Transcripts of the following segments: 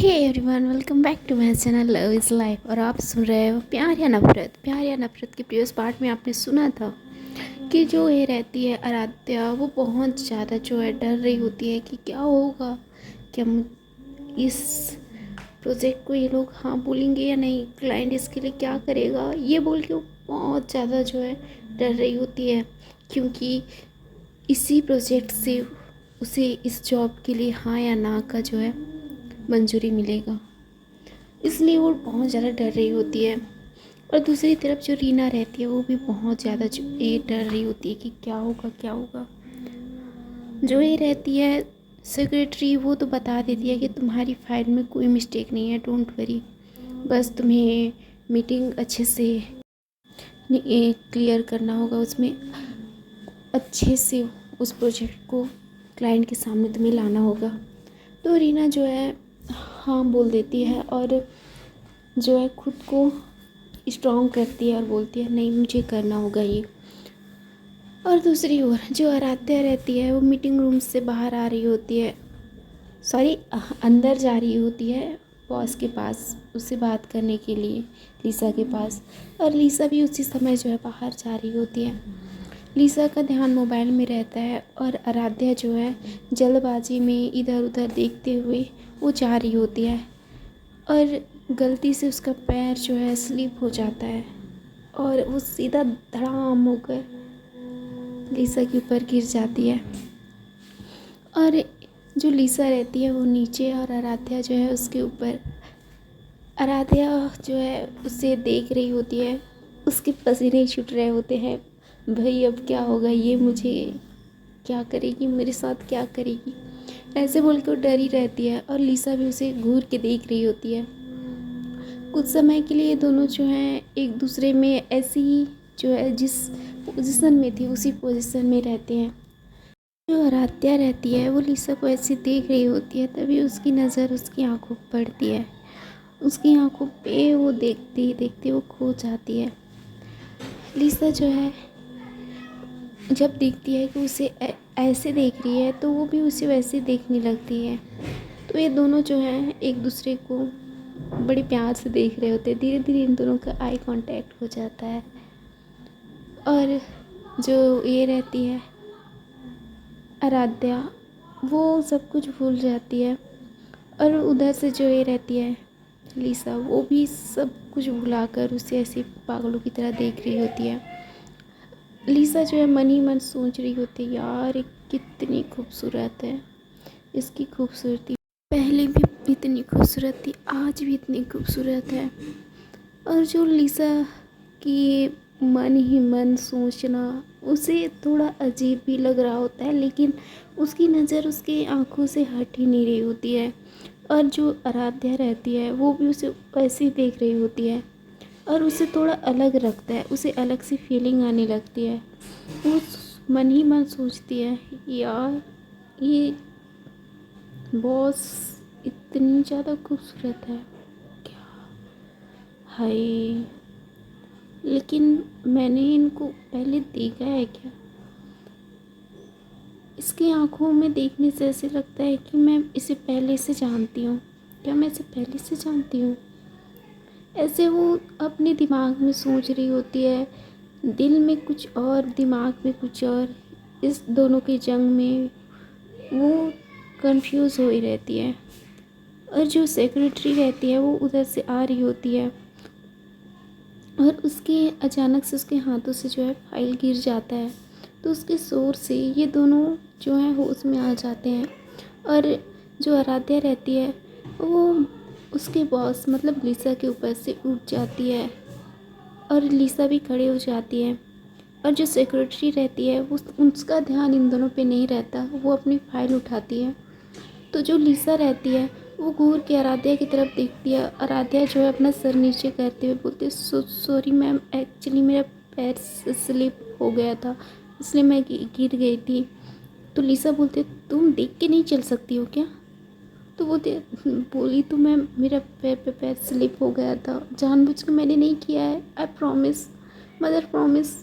Hey everyone, welcome back to my channel love is life. और आप सुन रहे हो प्यार या नफरत। प्यार या नफरत के प्रीवियस पार्ट में आपने सुना था कि जो ये रहती है आराध्या, वो बहुत ज़्यादा जो है डर रही होती है कि क्या होगा, क्या इस प्रोजेक्ट को ये लोग हाँ बोलेंगे या नहीं, क्लाइंट इसके लिए क्या करेगा, ये बोल के वो बहुत ज़्यादा जो है डर रही होती है। क्योंकि इसी प्रोजेक्ट से उसे इस जॉब के लिए हाँ या ना का जो है मंजूरी मिलेगा, इसलिए वो बहुत ज़्यादा डर रही होती है। और दूसरी तरफ जो रीना रहती है वो भी बहुत ज़्यादा ये डर रही होती है कि क्या होगा क्या होगा। जो ये रहती है सेक्रेटरी, वो तो बता देती है कि तुम्हारी फाइल में कोई मिस्टेक नहीं है, डोंट वरी, बस तुम्हें मीटिंग अच्छे से क्लियर करना होगा, उसमें अच्छे से उस प्रोजेक्ट को क्लाइंट के सामने तुम्हें लाना होगा। तो रीना जो है हाँ बोल देती है और जो है खुद को स्ट्रॉन्ग करती है और बोलती है नहीं, मुझे करना होगा ये। और दूसरी ओर जो आराध्या रहती है वो मीटिंग रूम से बाहर आ रही होती है, सॉरी अंदर जा रही होती है बॉस के पास, उससे बात करने के लिए, लीसा के पास। और लीसा भी उसी समय जो है बाहर जा रही होती है। लीसा का ध्यान मोबाइल में रहता है और आराध्या जो है जल्दबाजी में इधर उधर देखते हुए वो जा रही होती है और गलती से उसका पैर जो है स्लिप हो जाता है और वो सीधा धड़ाम होकर लीसा के ऊपर गिर जाती है। और जो लीसा रहती है वो नीचे और आराध्या जो है उसके ऊपर। आराध्या जो है उसे देख रही होती है, उसके पसीने छूट रहे होते हैं, भाई अब क्या होगा, ये मुझे क्या करेगी, मेरे साथ क्या करेगी, ऐसे बोल के वो डरी रहती है। और लीसा भी उसे घूर के देख रही होती है। कुछ समय के लिए दोनों जो हैं एक दूसरे में ऐसे ही जो है जिस पोजीशन में थी उसी पोजीशन में रहते हैं। जो आराध्या रहती है वो लीसा को ऐसे देख रही होती है, तभी उसकी नज़र उसकी आंखों पर पड़ती है। उसकी आंखों पे वो देखते ही देखते वो खो जाती है। लीसा जो है जब देखती है कि उसे ऐसे देख रही है तो वो भी उसे वैसे देखने लगती है। तो ये दोनों जो हैं एक दूसरे को बड़े प्यार से देख रहे होते हैं। धीरे धीरे इन दोनों का आई कांटेक्ट हो जाता है और जो ये रहती है आराध्या, वो सब कुछ भूल जाती है। और उधर से जो ये रहती है लीसा, वो भी सब कुछ भुलाकर उसे ऐसे पागलों की तरह देख रही होती है। लीसा जो है मन ही मन सोच रही होती है, यार ये कितनी खूबसूरत है, इसकी खूबसूरती पहले भी इतनी खूबसूरत थी, आज भी इतनी खूबसूरत है। और जो लीसा की मन ही मन सोचना उसे थोड़ा अजीब भी लग रहा होता है, लेकिन उसकी नज़र उसकी आंखों से हट ही नहीं रही होती है। और जो आराध्या रहती है वो भी उसे वैसे ही देख रही होती है और उसे थोड़ा अलग रखता है, उसे अलग सी फीलिंग आने लगती है। वो मन ही मन सोचती है, यार ये बॉस इतनी ज़्यादा खूबसूरत है क्या, हाय, लेकिन मैंने इनको पहले देखा है क्या। इसकी आंखों में देखने से ऐसे लगता है कि मैं इसे पहले से जानती हूँ, क्या मैं इसे पहले से जानती हूँ। ऐसे वो अपने दिमाग में सोच रही होती है, दिल में कुछ और दिमाग में कुछ और, इस दोनों के जंग में वो कंफ्यूज हो ही रहती है। और जो सेक्रेटरी रहती है वो उधर से आ रही होती है और उसके अचानक से उसके हाथों से जो है फाइल गिर जाता है, तो उसके शोर से ये दोनों जो हैं होश में आ जाते हैं। और जो आराध्या रहती है वो उसके बॉस मतलब लीसा के ऊपर से उठ जाती है और लीसा भी खड़े हो जाती है। और जो सेक्रेटरी रहती है वो उसका ध्यान इन दोनों पे नहीं रहता, वो अपनी फाइल उठाती है। तो जो लीसा रहती है वो घूर के आराध्या की तरफ देखती है। आराध्या जो है अपना सर नीचे करते हुए बोलती है, सॉरी मैम, एक्चुअली मेरा पैर स्लिप हो गया था, इसलिए मैं गिर गई थी। तो लीसा बोलती है, तुम देख के नहीं चल सकती हो क्या। तो बोली तो मैम, मेरा पैर पे पैर स्लिप हो गया था, जानबूझ के मैंने नहीं किया है, आई प्रॉमिस, मदर प्रॉमिस।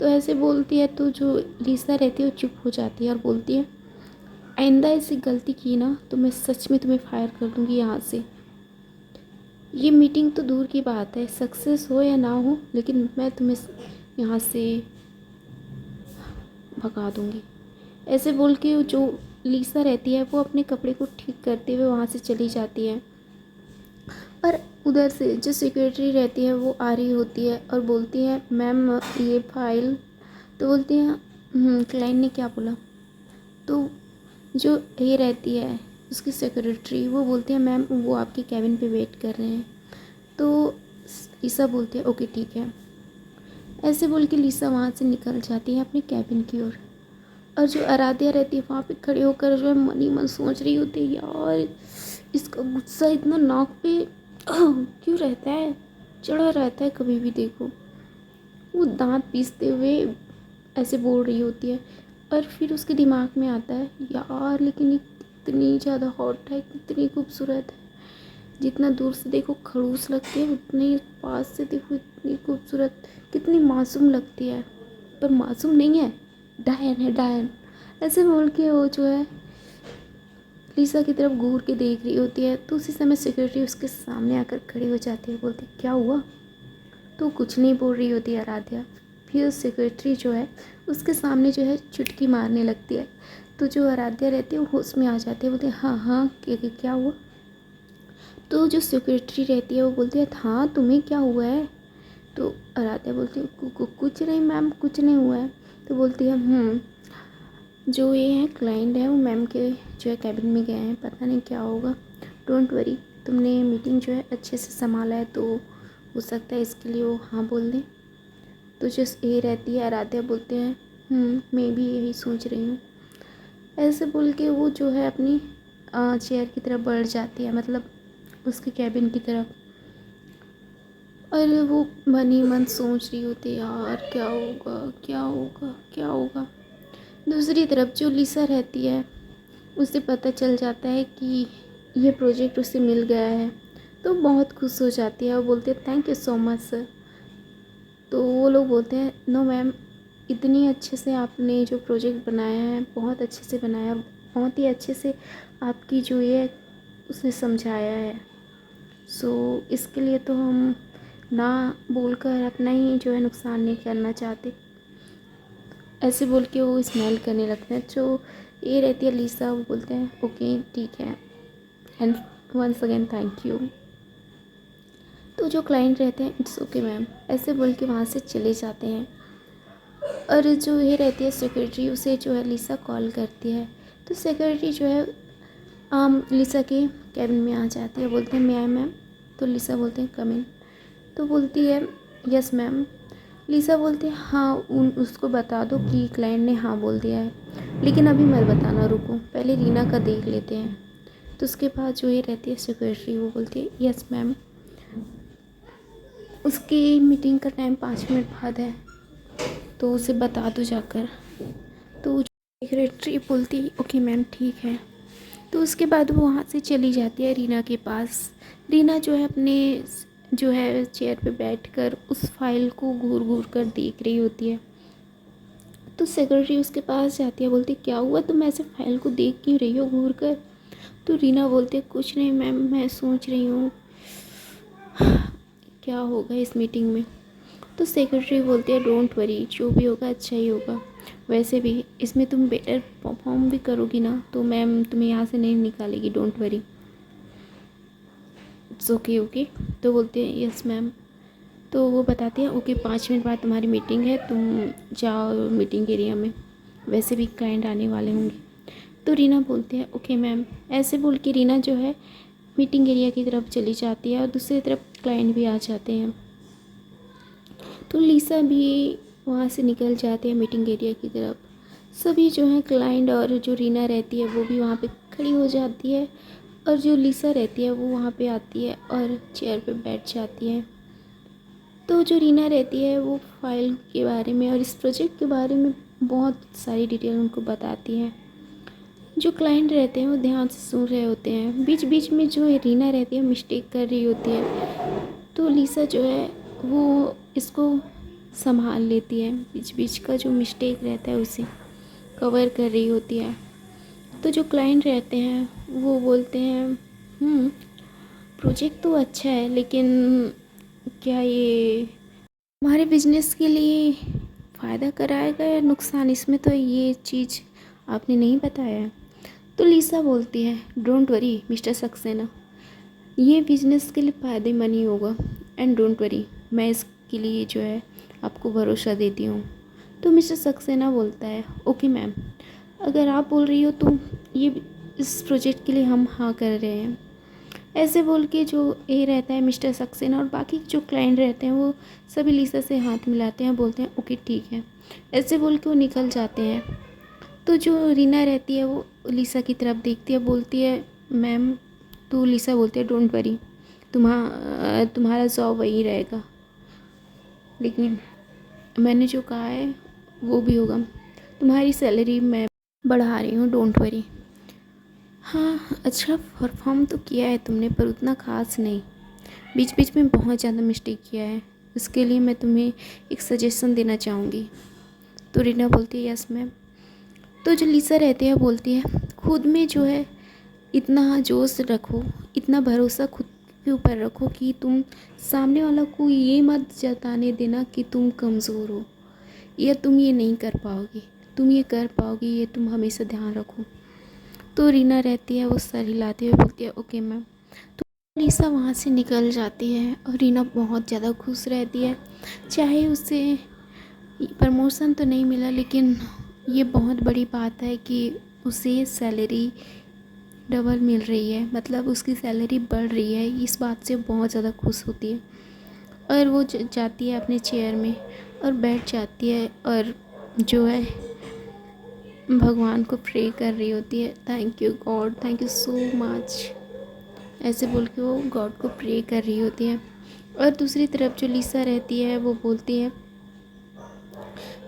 तो ऐसे बोलती है तो जो लीसा रहती है वो चुप हो जाती है और बोलती है, आइंदा ऐसी गलती की ना तो मैं सच में तुम्हें फायर कर दूँगी यहाँ से। ये मीटिंग तो दूर की बात है, सक्सेस हो या ना हो, लेकिन मैं तुम्हें यहाँ से भगा दूँगी। ऐसे बोल के जो लीसा रहती है वो अपने कपड़े को ठीक करते हुए वहाँ से चली जाती है। और उधर से जो सेक्रेटरी रहती है वो आ रही होती है और बोलती है मैम ये फाइल। तो बोलती है क्लाइंट ने क्या बोला। तो जो ये रहती है उसकी सेक्रेटरी वो बोलती है मैम वो आपके कैबिन पे वेट कर रहे हैं। तो लीसा बोलती है ओके ठीक है। ऐसे बोल के लीसा वहाँ से निकल जाती है अपने कैबिन की ओर। और जो आराध्या रहती है वहाँ पे खड़े होकर जो है मन ही मन सोच रही होती है यार इसका गुस्सा इतना नाक पे क्यों रहता है, चढ़ा रहता है कभी भी देखो। वो दांत पीसते हुए ऐसे बोल रही होती है। और फिर उसके दिमाग में आता है यार लेकिन ये कितनी ज़्यादा हॉट है, कितनी खूबसूरत है। जितना दूर से देखो खड़ूस लगती है उतनी पास से देखो इतनी खूबसूरत, कितनी मासूम लगती है। पर मासूम नहीं है, डायन है डायन। ऐसे बोल के वो जो है लीसा की तरफ घूर के देख रही होती है। तो उसी समय सेक्रेटरी उसके सामने आकर खड़ी हो जाती है, बोलती क्या हुआ। तो कुछ नहीं बोल रही होती है आराध्या। फिर सेक्रेटरी जो है उसके सामने जो है चुटकी मारने लगती है। तो जो आराध्या रहती है वो होश में आ जाती है, बोलती है हाँ हाँ क्या हुआ। तो जो सेक्रेटरी रहती है वो बोलती है हाँ तुम्हें क्या हुआ है। तो आराध्या बोलती है कुछ नहीं मैम कुछ नहीं हुआ है। तो बोलती है जो ये है क्लाइंट है वो मैम के जो है कैबिन में गए हैं, पता नहीं क्या होगा। डोंट वरी, तुमने मीटिंग जो है अच्छे से संभाला है तो हो सकता है इसके लिए वो हाँ बोल दें। तो जो ये रहती है आराध्या बोलते हैं मैं भी यही सोच रही हूँ। ऐसे बोल के वो जो है अपनी चेयर की तरफ बढ़ जाती है, मतलब उसके कैबिन की तरफ। और वो मन ही मन सोच रही होती है यार क्या होगा क्या होगा क्या होगा। दूसरी तरफ जो लीसा रहती है उसे पता चल जाता है कि ये प्रोजेक्ट उसे मिल गया है। तो बहुत खुश हो जाती है और बोलते हैं thank you so much sir. तो वो लोग बोलते हैं नो मैम, इतनी अच्छे से आपने जो प्रोजेक्ट बनाया है बहुत अच्छे से बनाया, बहुत ही अच्छे से आपकी जो ये उसने समझाया है। सो इसके लिए तो हम ना बोलकर अपना ही जो है नुकसान नहीं करना चाहते। ऐसे बोल के वो स्माइल करने लगते हैं। जो ये रहती है लीसा वो बोलते हैं ओके ठीक है and once again thank you. तो जो क्लाइंट रहते हैं इट्स ओके मैम ऐसे बोल के वहाँ से चले जाते हैं। और जो ये रहती है सेक्रेटरी उसे जो है लीसा कॉल करती है। तो सेक्रेटरी जो है लीसा के कैबिन में आ जाती है, बोलते हैं मैं मैम। तो लीसा बोलते हैं कम इन। तो बोलती है यस मैम। लीसा बोलती है हाँ उसको बता दो कि क्लाइंट ने हाँ बोल दिया है, लेकिन अभी मत बताना, रुको पहले रीना का देख लेते हैं। तो उसके बाद जो ये रहती है सेक्रेटरी वो बोलती है यस मैम। उसकी मीटिंग का टाइम 5 मिनट बाद है तो उसे बता दो जाकर। तो सेक्रेटरी बोलती ओके मैम ठीक है। तो उसके बाद वो वहाँ से चली जाती है रीना के पास। रीना जो है अपने जो है चेयर पे बैठकर उस फाइल को घूर घूर कर देख रही होती है। तो सेक्रेटरी उसके पास जाती है, बोलती क्या हुआ तुम ऐसे फाइल को देख क्यों रही हो घूर कर। तो रीना बोलती है कुछ नहीं मैम, मैं सोच रही हूँ क्या होगा इस मीटिंग में। तो सेक्रेटरी बोलती है डोंट वरी, जो भी होगा अच्छा ही होगा। वैसे भी इसमें तुम बेटर परफॉर्म भी करोगी ना तो मैम तुम्हें यहाँ से नहीं निकालेगी, don't worry it's okay okay. तो बोलते हैं यस मैम। तो वो बताती है ओके 5 मिनट बाद तुम्हारी मीटिंग है, तुम जाओ मीटिंग एरिया में, वैसे भी क्लाइंट आने वाले होंगे। तो रीना बोलती है ओके मैम। ऐसे बोल के रीना जो है मीटिंग एरिया की तरफ चली जाती है और दूसरी तरफ क्लाइंट भी आ जाते हैं। तो लीसा भी वहाँ से निकल जाते हैं मीटिंग एरिया की तरफ। सभी जो है क्लाइंट और जो रीना रहती है वो भी वहाँ पे खड़ी हो जाती है। और जो लीसा रहती है वो वहाँ पे आती है और चेयर पे बैठ जाती है। तो जो रीना रहती है वो फाइल के बारे में और इस प्रोजेक्ट के बारे में बहुत सारी डिटेल उनको बताती है। जो क्लाइंट रहते हैं वो ध्यान से सुन रहे होते हैं। बीच बीच में जो रीना रहती है मिस्टेक कर रही होती है। तो लीसा जो है वो इसको संभाल लेती है, बीच बीच का जो मिस्टेक रहता है उसे कवर कर रही होती है। तो जो क्लाइंट रहते हैं वो बोलते हैं प्रोजेक्ट तो अच्छा है, लेकिन क्या ये हमारे बिजनेस के लिए फ़ायदा कराएगा या नुकसान, इसमें तो ये चीज़ आपने नहीं बताया है। तो लीसा बोलती है डोंट वरी मिस्टर सक्सेना, ये बिज़नेस के लिए फ़ायदेमंद ही होगा, एंड डोंट वरी, मैं इसके लिए जो है आपको भरोसा देती हूँ। तो मिस्टर सक्सेना बोलता है ओके मैम, अगर आप बोल रही हो तो ये इस प्रोजेक्ट के लिए हम हाँ कर रहे हैं। ऐसे बोल के जो ये रहता है मिस्टर सक्सेना और बाकी जो क्लाइंट रहते हैं वो सभी लीसा से हाथ मिलाते हैं, बोलते हैं ओके ठीक है। ऐसे बोल के वो निकल जाते हैं। तो जो रीना रहती है वो लीसा की तरफ देखती है, बोलती है मैम, तो लीसा बोलती है डोंट वरी, तुम्हारा जॉब वही रहेगा, लेकिन मैंने जो कहा है वो भी होगा, तुम्हारी सैलरी मैं बढ़ा रही हूँ, डोंट वरी। हाँ अच्छा परफॉर्म तो किया है तुमने, पर उतना ख़ास नहीं, बीच बीच में बहुत ज़्यादा मिस्टेक किया है, इसके लिए मैं तुम्हें एक सजेशन देना चाहूँगी। तो रीना बोलती है यस मैम। तो जो लीसा रहती है बोलती है खुद में जो है इतना जोश रखो, इतना भरोसा खुद के ऊपर रखो कि तुम सामने वाला को ये मत जताने देना कि तुम कमज़ोर हो या तुम ये नहीं कर पाओगी, तुम ये कर पाओगी, ये तुम हमेशा ध्यान रखो। तो रीना रहती है वो सर हिलाती हुई बोलती है ओके मैम। तो लीसा वहाँ से निकल जाती है और रीना बहुत ज़्यादा खुश रहती है, चाहे उसे प्रमोशन तो नहीं मिला, लेकिन ये बहुत बड़ी बात है कि उसे सैलरी डबल मिल रही है, मतलब उसकी सैलरी बढ़ रही है, इस बात से बहुत ज़्यादा खुश होती है। और वो जाती है अपने चेयर में और बैठ जाती है और जो है भगवान को प्रे कर रही होती है, thank you God, thank you so much, ऐसे बोल के वो गॉड को प्रे कर रही होती है। और दूसरी तरफ जो लीसा रहती है वो बोलती है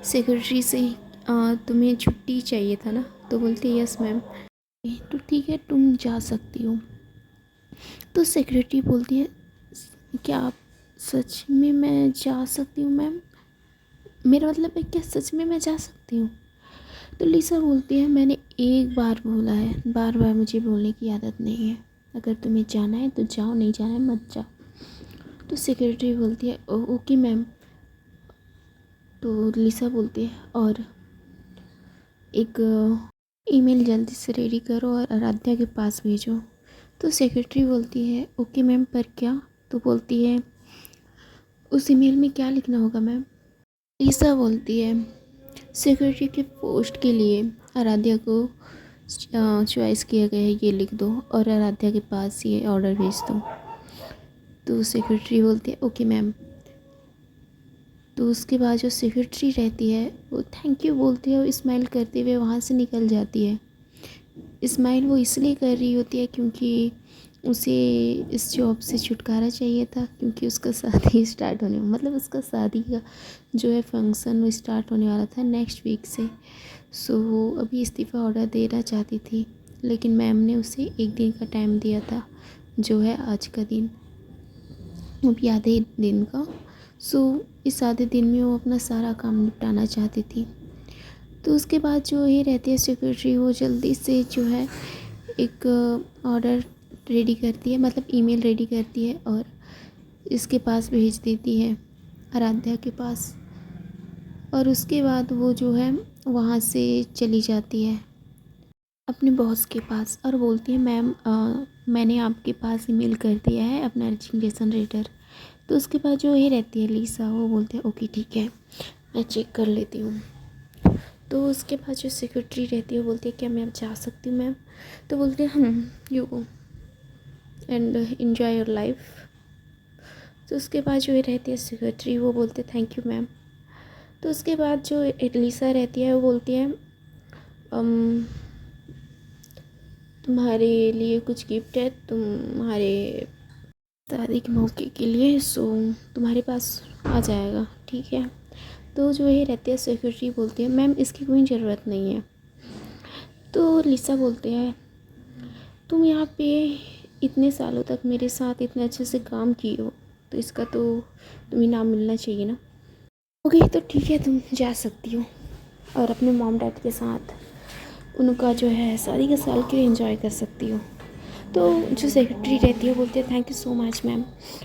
सेक्रेटरी से तुम्हें छुट्टी चाहिए था ना, तो बोलती है यस मैम, तो ठीक है तुम जा सकती हो। तो सेक्रेटरी बोलती है क्या आप सच में मैं जा सकती हूँ मैम, मेरा मतलब है क्या सच में मैं जा सकती हूँ। तो लीसा बोलती है मैंने एक बार बोला है, बार बार मुझे बोलने की आदत नहीं है, अगर तुम्हें जाना है तो जाओ, नहीं जाना है मत जाओ। तो सेक्रेटरी बोलती है ओके मैम। तो लीसा बोलती है और एक ईमेल जल्दी से रेडी करो और आराध्या के पास भेजो। तो सेक्रेटरी बोलती है ओके मैम, पर क्या। तो बोलती है उस ईमेल में क्या लिखना होगा मैम। लीसा बोलती है सेक्रेटरी के पोस्ट के लिए आराध्या को चॉइस किया गया है, ये लिख दो और आराध्या के पास ये ऑर्डर भेज दो। तो सेक्रेटरी बोलती है ओके मैम। तो उसके बाद जो सेक्रेटरी रहती है वो थैंक यू बोलती है और स्माइल करते हुए वहाँ से निकल जाती है। स्माइल वो इसलिए कर रही होती है क्योंकि उसे इस जॉब से छुटकारा चाहिए था, क्योंकि उसका शादी स्टार्ट होने, मतलब उसका शादी का जो है फंक्शन वो स्टार्ट होने वाला था नेक्स्ट वीक से। सो वो अभी इस्तीफ़ा ऑर्डर देना चाहती थी, लेकिन मैम ने उसे एक दिन का टाइम दिया था, जो है आज का दिन, अभी आधे दिन का। सो इस आधे दिन में वो अपना सारा काम निपटाना चाहती थी। तो उसके बाद जो ये रहती है सेक्रेटरी, वो जल्दी से जो है एक ऑर्डर रेडी करती है, मतलब ईमेल रेडी करती है और इसके पास भेज देती है, आराध्या के पास। और उसके बाद वो जो है वहाँ से चली जाती है अपने बॉस के पास और बोलती है मैम मैंने आपके पास ईमेल कर दिया है अपना रेजिग्नेशन लेटर। तो उसके बाद जो ये रहती है लीसा, वो बोलते हैं ओके ठीक है मैं चेक कर लेती हूँ। तो उसके बाद जो सेक्रेटरी रहती है बोलती है क्या मैं अब जा सकती हूँ मैम। तो बोलते हैं you go and enjoy your life. तो उसके बाद जो ये रहती है सेक्रेटरी, वो बोलते हैं थैंक यू मैम। तो उसके बाद जो लीसा रहती है वो बोलती है तुम्हारे लिए कुछ गिफ्ट है, तुम्हारे शादी के मौके के लिए, सो तुम्हारे पास आ जाएगा, ठीक है। तो जो ये रहती है सेक्रेटरी बोलती है मैम इसकी कोई ज़रूरत नहीं है। तो लीसा बोलते हैं तुम यहाँ पे इतने सालों तक मेरे साथ इतने अच्छे से काम किए हो, तो इसका तो तुम्हें नाम मिलना चाहिए ना। ओके तो ठीक है तुम जा सकती हो और अपने मॉम डैड के साथ उनका जो है शादी का साल के लिए एंजॉय कर सकती हो। तो जो सेक्रेटरी रहती है बोलती है thank you so much ma'am.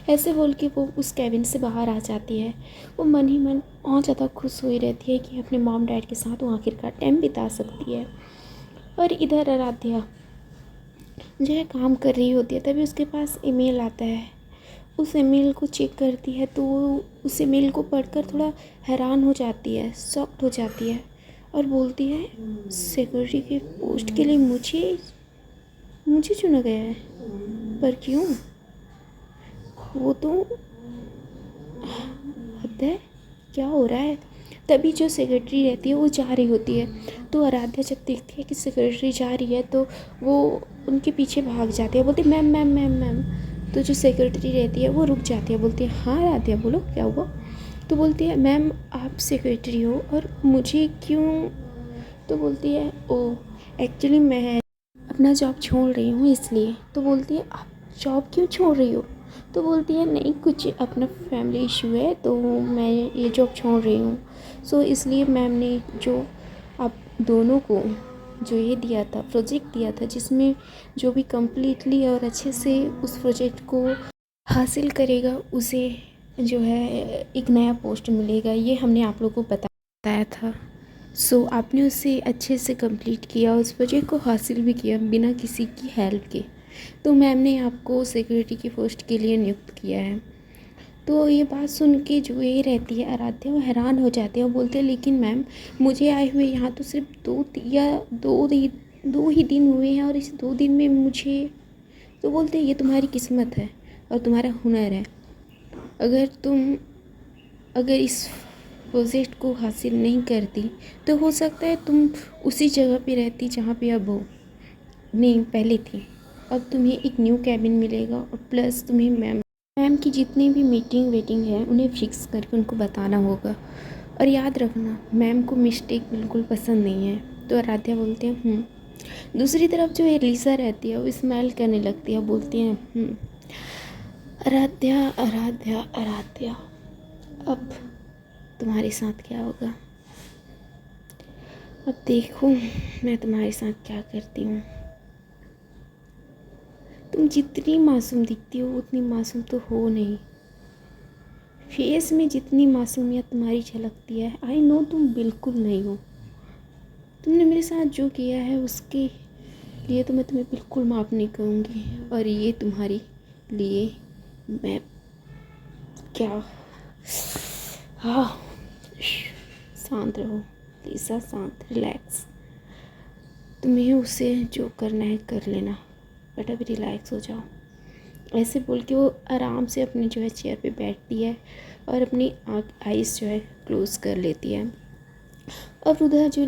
ऐसे बोल के वो उस कैबिन से बाहर आ जाती है। वो मन ही मन और ज़्यादा खुश हुई रहती है कि अपने मॉम डैड के साथ वो आखिरकार टाइम बिता सकती है। और इधर आराध्या जो है काम कर रही होती है, तभी उसके पास ईमेल आता है। उस ईमेल को चेक करती है तो वो उस ईमेल को पढ़कर थोड़ा हैरान हो जाती है, शॉक्ड हो जाती है और बोलती है सेक्रेटरी के पोस्ट के लिए मुझे चुना गया है, पर क्यों? वो तो हद है, क्या हो रहा है? तभी जो सेक्रेटरी रहती है वो जा रही होती है। तो आराध्या जब देखती है कि सेक्रेटरी जा रही है तो वो उनके पीछे भाग जाती है, बोलती है मैम मैम मैम मैम। तो जो सेक्रेटरी रहती है वो रुक जाती है, बोलती है हाँ आराध्या बोलो क्या हुआ? तो बोलती है मैम आप सेक्रेटरी हो और मुझे क्यों? तो बोलती है ओ एक्चुअली मैं अपना जॉब छोड़ रही हूँ इसलिए। तो बोलती है आप जॉब क्यों छोड़ रही हो? तो बोलती है नहीं कुछ अपना फैमिली इशू है तो मैं ये जॉब छोड़ रही हूँ। सो इसलिए मैम ने जो आप दोनों को जो ये दिया था, प्रोजेक्ट दिया था, जिसमें जो भी कम्प्लीटली और अच्छे से उस प्रोजेक्ट को हासिल करेगा उसे जो है एक नया पोस्ट मिलेगा, ये हमने आप लोगों को बताया था। सो आपने उसे अच्छे से कंप्लीट किया, उस प्रोजेक्ट को हासिल भी किया बिना किसी की हेल्प के। तो मैम ने आपको सेक्रेटरी की पोस्ट के लिए नियुक्त किया है। तो ये बात सुन के जो ये रहती है आराध्या वो हैरान हो जाती है और बोलते हैं लेकिन मैम मुझे आए हुए यहाँ तो सिर्फ दो ही दिन हुए हैं और इस 2 दिन में मुझे। तो बोलते हैं ये तुम्हारी किस्मत है और तुम्हारा हुनर है। अगर इस प्रोजेक्ट को हासिल नहीं करती तो हो सकता है तुम उसी जगह पे रहती जहाँ पे अब हो नहीं पहले थी। अब तुम्हें एक न्यू कैबिन मिलेगा और प्लस तुम्हें मैम की जितनी भी मीटिंग वेटिंग है उन्हें फिक्स करके उनको बताना होगा। और याद रखना मैम को मिस्टेक बिल्कुल पसंद नहीं है। तो आराध्या बोलते हैं दूसरी तरफ जो एलिसा रहती है वो स्माइल करने लगती है, बोलती हैं आराध्या आराध्या आराध्या अब तुम्हारे साथ क्या होगा? अब देखो मैं तुम्हारे साथ क्या करती हूँ। तुम जितनी मासूम दिखती हो उतनी मासूम तो हो नहीं। फेस में जितनी मासूमियत तुम्हारी झलकती है आई नो तुम बिल्कुल नहीं हो। तुमने मेरे साथ जो किया है उसके लिए तो मैं तुम्हें बिल्कुल माफ़ नहीं करूँगी। और ये तुम्हारे लिए मैं क्या हाँ शांत रहो लिसा, शांत रिलैक्स। तुम्हें उसे जो करना है कर लेना बट अभी रिलैक्स हो जाओ। ऐसे बोल के वो आराम से अपने जो है चेयर पे बैठती है और अपनी आइज़ जो है क्लोज़ कर लेती है। और उधर जो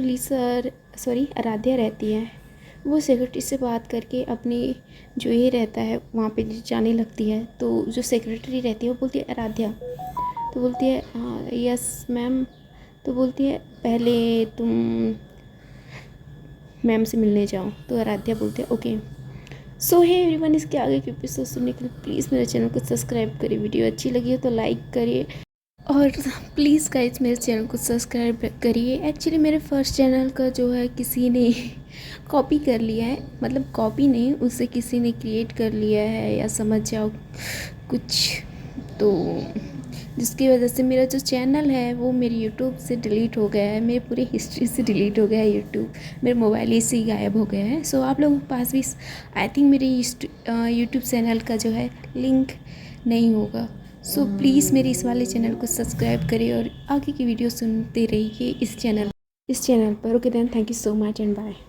आराध्या रहती है वो सेक्रेटरी से बात करके अपनी जो ये रहता है वहाँ पे जाने लगती है। तो जो सेक्रेटरी रहती है वो बोलती है आराध्या, तो बोलती है हाँ यस मैम। तो बोलती है पहले तुम मैम से मिलने जाओ। तो आराध्या बोलती है ओके। सो है एवरीवन, इसके आगे के एपिसोड सुनने के लिए प्लीज़ मेरे चैनल को सब्सक्राइब करिए। वीडियो अच्छी लगी हो तो लाइक करिए और प्लीज़ गाइस मेरे चैनल को सब्सक्राइब करिए। एक्चुअली मेरे फर्स्ट चैनल का जो है किसी ने कॉपी कर लिया है, मतलब कॉपी नहीं, उसे किसी ने क्रिएट कर लिया है या समझ जाओ कुछ, तो जिसकी वजह से मेरा जो चैनल है वो मेरे यूट्यूब से डिलीट हो गया है, मेरे पूरी हिस्ट्री से डिलीट हो गया है यूट्यूब, मेरे मोबाइल से ही गायब हो गया है। सो आप लोगों के पास भी आई थिंक मेरे यूट्यूब चैनल का जो है लिंक नहीं होगा। सो प्लीज़ मेरे इस वाले चैनल को सब्सक्राइब करिए और आगे की वीडियो सुनते रहिए इस चैनल पर। Okay then, thank you so much and bye.